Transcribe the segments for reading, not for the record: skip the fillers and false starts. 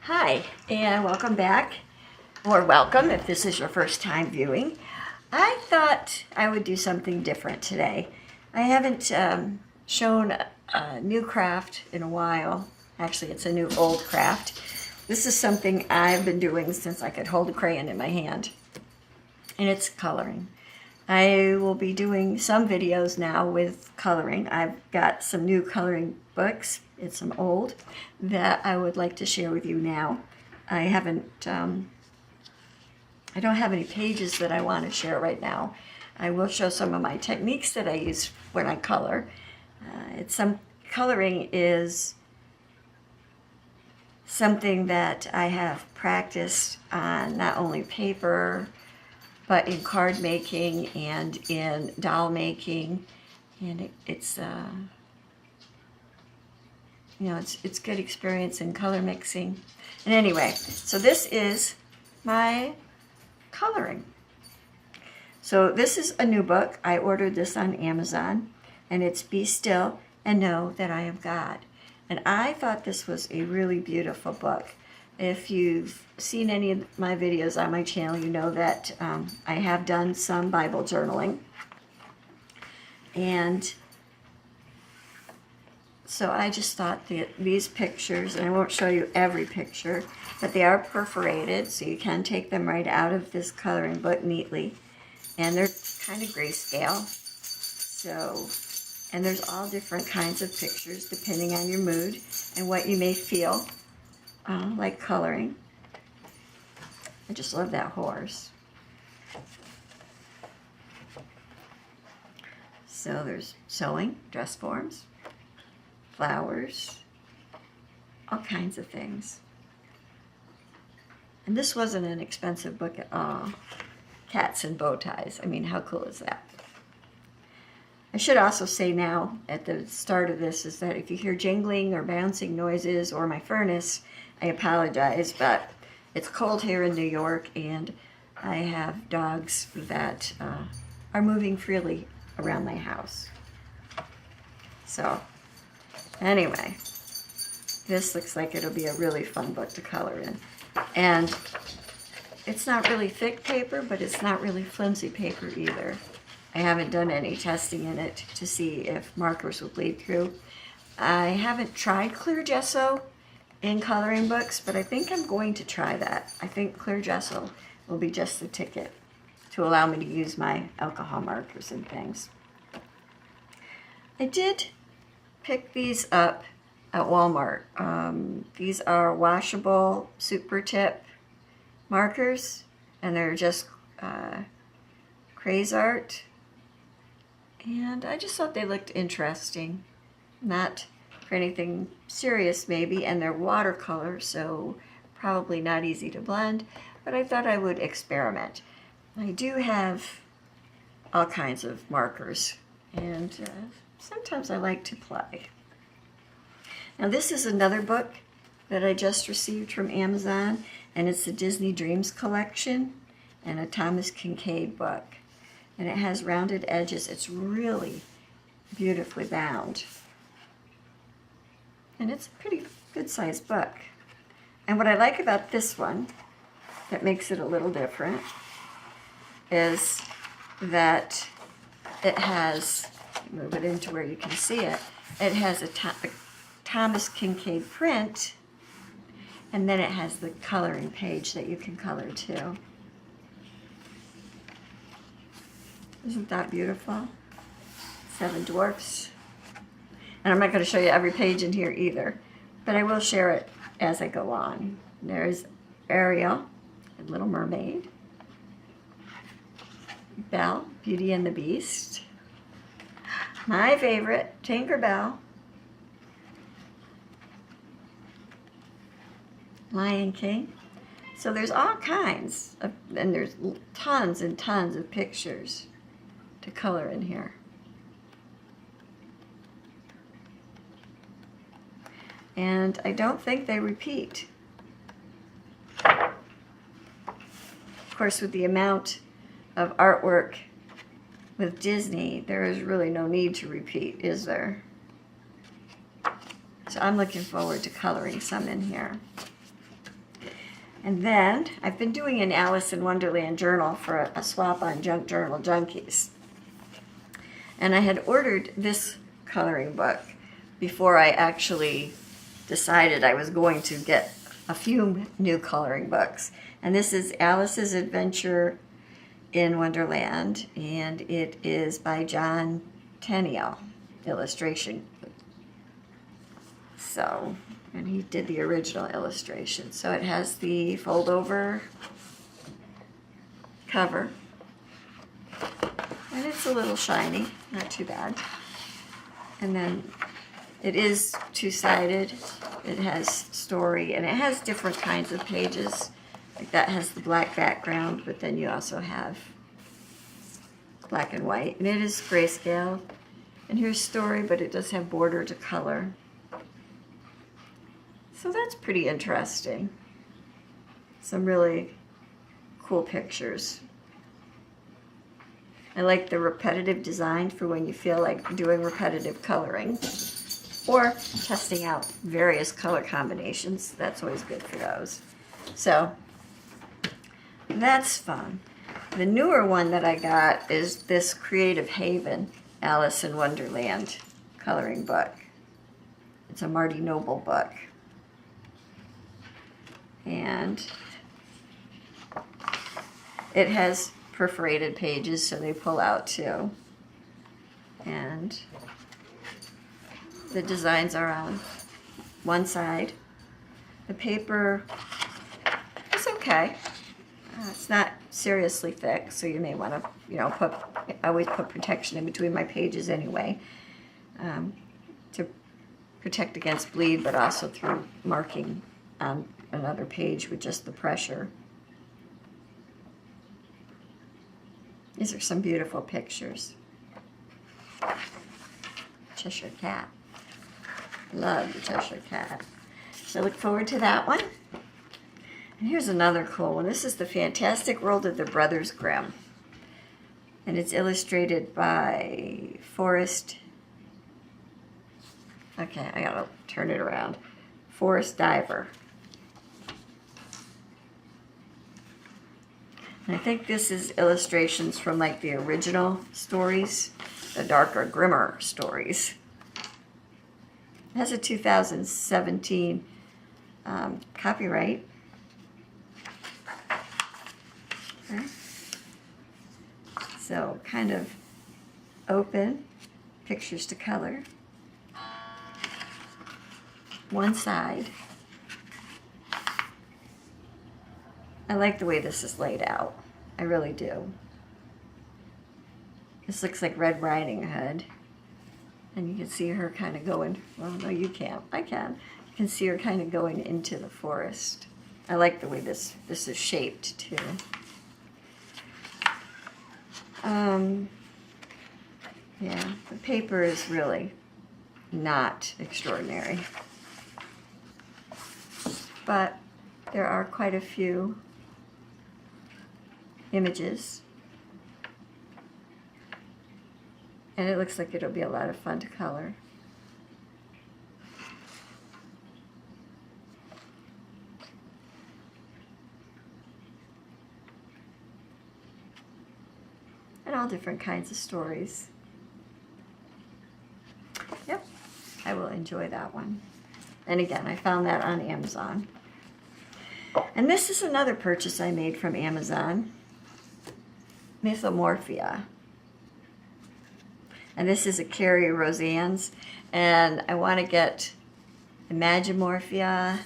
Hi, and welcome back, or welcome if this is your first time viewing. I thought I would do something different today. I haven't shown a new craft in a while. Actually, it's a new old craft. This is something I've been doing since I could hold a crayon in my hand, and it's coloring. I will be doing some videos now with coloring. I've got some new coloring books, it's some old, that I would like to share with you now. I don't have any pages that I want to share right now. I will show some of my techniques that I use when I color. Coloring is something that I have practiced on not only paper, but in card making and in doll making, and it's good experience in color mixing. And anyway, so this is my coloring. So this is a new book. I ordered this on Amazon, and it's Be Still and Know That I Am God. And I thought this was a really beautiful book. If you've seen any of my videos on my channel, you know that I have done some Bible journaling. And so I just thought that these pictures, and I won't show you every picture, but they are perforated, so you can take them right out of this coloring book neatly. And they're kind of grayscale. And there's all different kinds of pictures depending on your mood and what you may feel like coloring. I just love that horse. So there's sewing, dress forms, flowers, all kinds of things. And this wasn't an expensive book at all. Cats and bow ties. I mean, how cool is that? I should also say now at the start of this is that if you hear jingling or bouncing noises or my furnace, I apologize, but it's cold here in New York, and I have dogs that are moving freely around my house. So, anyway, this looks like it'll be a really fun book to color in. And it's not really thick paper, but it's not really flimsy paper either. I haven't done any testing in it to see if markers will bleed through. I haven't tried clear gesso in coloring books, but I think I'm going to try that. I think clear gesso will be just the ticket to allow me to use my alcohol markers and things. I did pick these up at Walmart. These are washable super tip markers, and they're just craze art. And I just thought they looked interesting. Not for anything serious maybe, and they're watercolor, so probably not easy to blend, but I thought I would experiment. I do have all kinds of markers, and sometimes I like to play. Now this is another book that I just received from Amazon, and it's the Disney Dreams collection and a Thomas Kincaid book. And it has rounded edges. It's really beautifully bound. And it's a pretty good-sized book. And what I like about this one that makes it a little different is that it has, move it into where you can see it, it has a Thomas Kincaid print, and then it has the coloring page that you can color too. Isn't that beautiful? 7 Dwarfs. And I'm not going to show you every page in here either, but I will share it as I go on. There's Ariel, and Little Mermaid. Belle, Beauty and the Beast. My favorite, Tinkerbell. Lion King. So there's all kinds of, and there's tons and tons of pictures to color in here. And I don't think they repeat. Of course, with the amount of artwork with Disney, there is really no need to repeat, is there? So I'm looking forward to coloring some in here. And then I've been doing an Alice in Wonderland journal for a swap on Junk Journal Junkies. And I had ordered this coloring book before I actually decided I was going to get a few new coloring books. And this is Alice's Adventure in Wonderland, and it is by John Tenniel, illustration. So, and he did the original illustration. So it has the fold over cover, and it's a little shiny, not too bad. And then it is two-sided. It has story, and it has different kinds of pages. Like that has the black background, but then you also have black and white. And it is grayscale. And here's story, but it does have border to color. So that's pretty interesting. Some really cool pictures. I like the repetitive design for when you feel like doing repetitive coloring or testing out various color combinations. That's always good for those. So that's fun. The newer one that I got is this Creative Haven Alice in Wonderland coloring book. It's a Marty Noble book. And it has perforated pages, so they pull out too. And the designs are on one side. The paper is okay. It's not seriously thick, so you may want to, I always put protection in between my pages anyway, to protect against bleed, but also through marking on another page with just the pressure. These are some beautiful pictures. Cheshire Cat. Love the Cheshire Cat. So look forward to that one. And here's another cool one. This is The Fantastic World of the Brothers Grimm. And it's illustrated by Forrest. Okay, I gotta turn it around. Forrest Diver. And I think this is illustrations from like the original stories, the darker, grimmer stories. It has a 2017 copyright. Okay. So kind of open, pictures to color. One side. I like the way this is laid out. I really do. This looks like Red Riding Hood. And you can see her kind of going, well, no, you can't. I can. You can see her kind of going into the forest. I like the way this is shaped, too. Yeah, the paper is really not extraordinary. But there are quite a few images. And it looks like it'll be a lot of fun to color. And all different kinds of stories. Yep, I will enjoy that one. And again, I found that on Amazon. And this is another purchase I made from Amazon. Mythomorphia. And this is a Carrie Roseanne's. And I want to get Imagimorphia.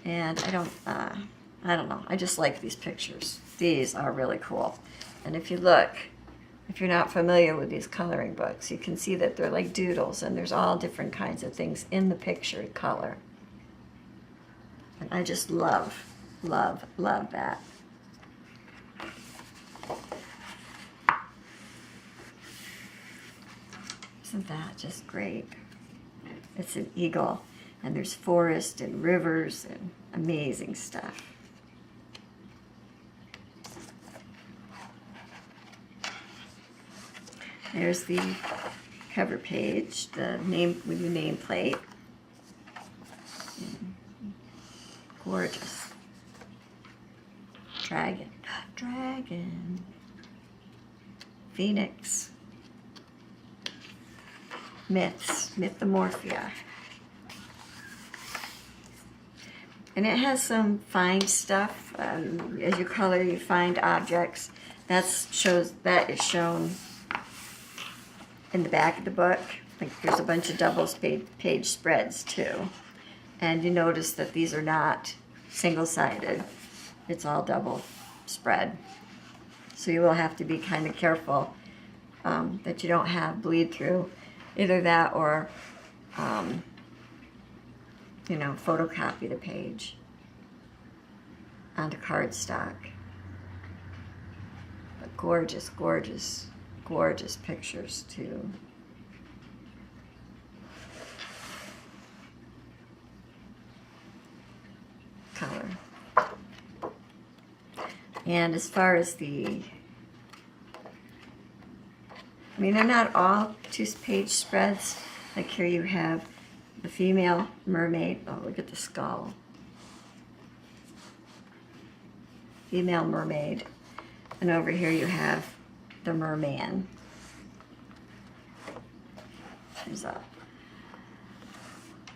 And I don't know. I just like these pictures. These are really cool. And if you look, if you're not familiar with these coloring books, you can see that they're like doodles, and there's all different kinds of things in the picture to color. And I just love, love, love that. Isn't that just great? It's an eagle, and there's forest and rivers and amazing stuff. There's the cover page, the name with your nameplate. Gorgeous. Dragon. Phoenix. Myths. Mythomorphia. And it has some fine stuff. As you color, you find objects. That is shown in the back of the book. Like there's a bunch of page spreads too. And you notice that these are not single-sided. It's all double spread. So you will have to be kind of careful that you don't have bleed through. Either that or, photocopy the page onto cardstock. But gorgeous, gorgeous, gorgeous pictures too. Color. And as far as they're not all 2-page spreads. Like here you have the female mermaid. Oh, look at the skull. Female mermaid. And over here you have the merman. There's a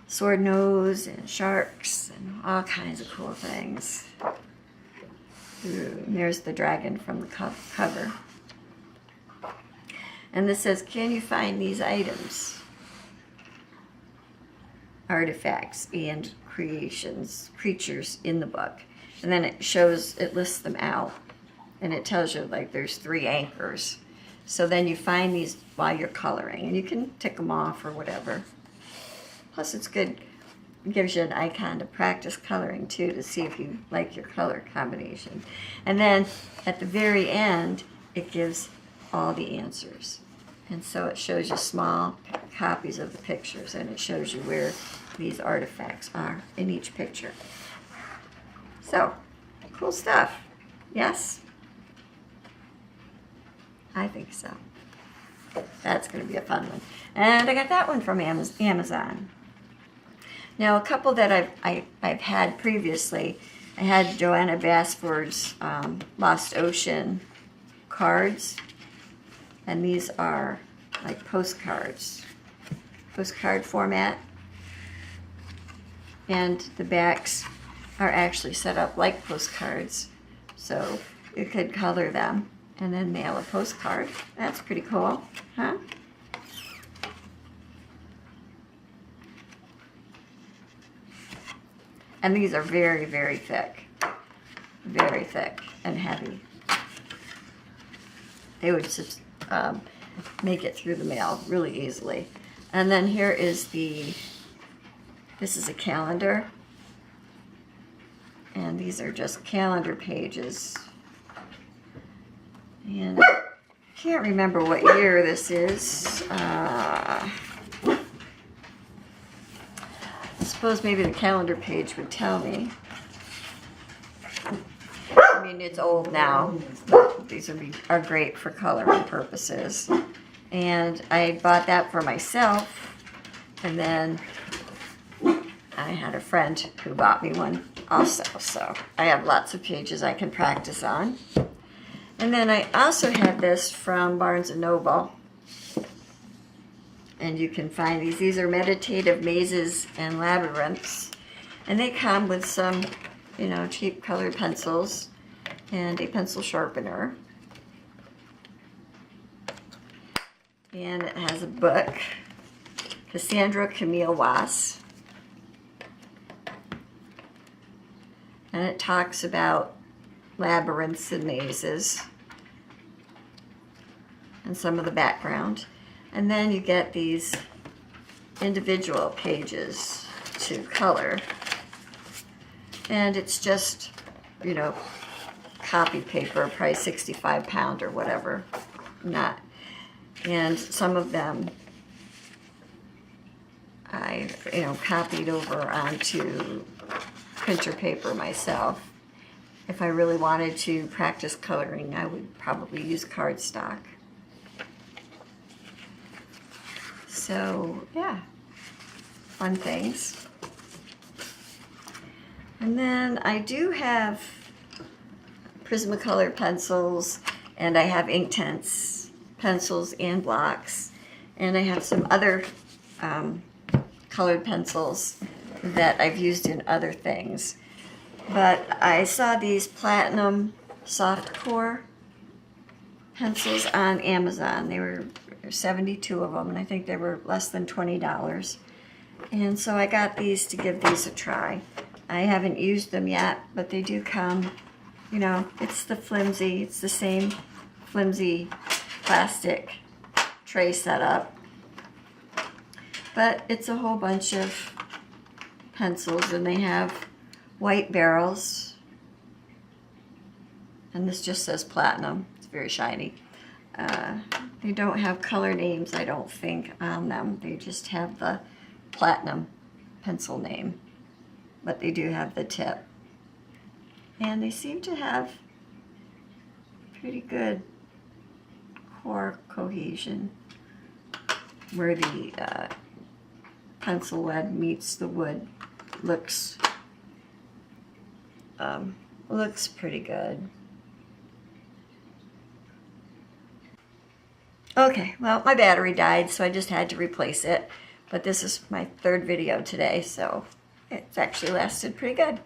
sword nose and sharks and all kinds of cool things. Ooh, and there's the dragon from the cover. And this says, can you find these items, artifacts, and creatures in the book? And then it lists them out. And it tells you, like, there's 3 anchors. So then you find these while you're coloring. And you can tick them off or whatever. Plus it's good. It gives you an icon to practice coloring, too, to see if you like your color combination. And then at the very end, it gives all the answers. And so it shows you small copies of the pictures, and it shows you where these artifacts are in each picture. So, cool stuff. Yes? I think so. That's going to be a fun one. And I got that one from Amazon. Now, a couple that I've had previously, I had Joanna Basford's Lost Ocean cards. And these are like postcards, postcard format. And the backs are actually set up like postcards. So you could color them and then mail a postcard. That's pretty cool, huh? And these are very, very thick and heavy. They would just make it through the mail really easily. And then here is this is a calendar. And these are just calendar pages. And I can't remember what year this is. I suppose maybe the calendar page would tell me. I mean, it's old now, but these are great for coloring purposes. And I bought that for myself, and then I had a friend who bought me one also, so I have lots of pages I can practice on. And then I also have this from Barnes & Noble, and you can find these. These are meditative mazes and labyrinths, and they come with some, cheap colored pencils and a pencil sharpener. And it has a book, Cassandra Camille Wass. And it talks about labyrinths and mazes and some of the background. And then you get these individual pages to color. And it's just, copy paper, probably 65 pound or whatever. And some of them I, copied over onto printer paper myself. If I really wanted to practice coloring, I would probably use cardstock. So, yeah, fun things. And then I do have Prismacolor pencils, and I have Inktense pencils and blocks, and I have some other colored pencils that I've used in other things. But I saw these platinum soft core pencils on Amazon. They were 72 of them, and I think they were less than $20. And so I got these to give these a try. I haven't used them yet, but they do come, you know, it's the same flimsy plastic tray setup. But it's a whole bunch of pencils, and they have white barrels. And this just says platinum. It's very shiny. They don't have color names, I don't think, on them. They just have the platinum pencil name. But they do have the tip. And they seem to have pretty good core cohesion where the pencil lead meets the wood. Looks pretty good. Okay, well, my battery died, so I just had to replace it. But this is my third video today, so it's actually lasted pretty good.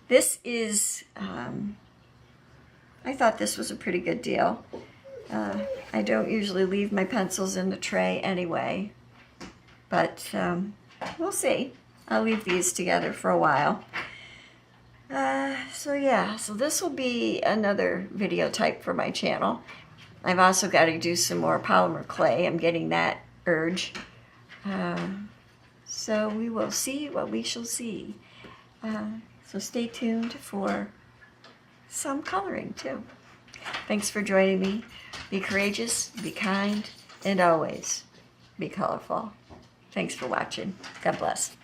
This is, I thought this was a pretty good deal. I don't usually leave my pencils in the tray anyway, but we'll see. I'll leave these together for a while. So yeah, so this will be another video type for my channel. I've also got to do some more polymer clay. I'm getting that urge. So we will see what we shall see. So stay tuned for some coloring too. Thanks for joining me. Be courageous, be kind, and always be colorful. Thanks for watching. God bless.